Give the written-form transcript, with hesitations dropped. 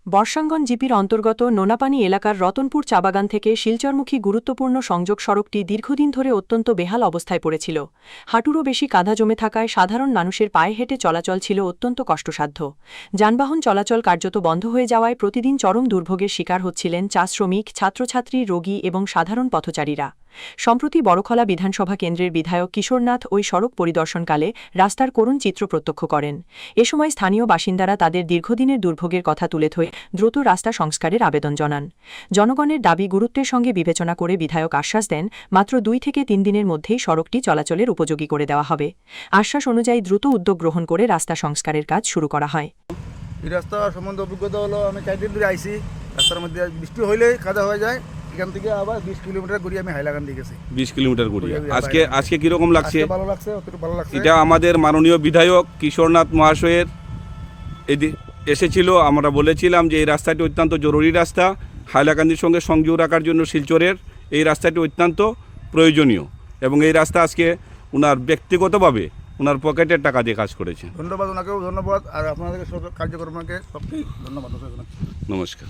বর্ষাঙ্গন জিপির অন্তর্গত নোনাপানি এলাকার রতনপুর চাবাগান থেকে শিলচরমুখী গুরুত্বপূর্ণ সংযোগ সড়কটি দীর্ঘদিন ধরে অত্যন্ত বেহাল অবস্থায় পড়েছিল। হাঁটুরও বেশি কাদা জমে থাকায় সাধারণ মানুষের পায়ে হেঁটে চলাচল ছিল অত্যন্ত কষ্টসাধ্য। যানবাহন চলাচল কার্যত বন্ধ হয়ে যাওয়ায় প্রতিদিন চরম দুর্ভোগের শিকার হচ্ছিলেন চা শ্রমিক, ছাত্রছাত্রী, রোগী এবং সাধারণ পথচারীরা। সম্প্রতি বড়খলা বিধানসভা কেন্দ্রের বিধায়ক কিশোরনাথ ওই সড়ক পরিদর্শনকালে রাস্তার করুণ চিত্র প্রত্যক্ষ করেন। এ সময় স্থানীয় বাসিন্দারা তাদের দীর্ঘদিনের দুর্ভোগের কথা তুলে ধরে দ্রুত রাস্তা সংস্কারের আবেদন জানান। জনগণের দাবি গুরুত্বের সঙ্গে বিবেচনা করে বিধায়ক আশ্বাস দেন মাত্র 2 থেকে 3 দিনের মধ্যেই সড়কটি চলাচলের উপযোগী করে দেওয়া হবে। আশ্বাস অনুযায়ী দ্রুত উদ্যোগ গ্রহণ করে রাস্তা সংস্কারের কাজ শুরু করা হয়। এই রাস্তা সম্বন্ধে অভিজ্ঞতা হলো, আমি 4 দিন ধরে আইছি। রাস্তার মধ্যে বৃষ্টি হইলে কাদা হয়ে যায়। এখান থেকে আবার 20 কিলোমিটার ঘুরিয়ে আমি হাইলাকান্দি দিয়ে গেছি। 20 কিলোমিটার ঘুরিয়ে আজকে কিরকম লাগছে? ভালো লাগছে, অতটুকু ভালো লাগছে। এটা আমাদের মাননীয় বিধায়ক কিশোরনাথ মহাশয়ের এসেছিল। আমরা বলেছিলাম যে এই রাস্তাটি অত্যন্ত জরুরি রাস্তা, হাইলাকান্দির সঙ্গে সংযোগ রাখার জন্য শিলচরের এই রাস্তাটি অত্যন্ত প্রয়োজনীয়, এবং এই রাস্তা আজকে ওনার ব্যক্তিগতভাবে ওনার পকেটের টাকা দিয়ে কাজ করেছে। ধন্যবাদ ওনাকেও, ধন্যবাদ। আর আপনাদের কার্যক্রমকে সবকেই ধন্যবাদ। নমস্কার।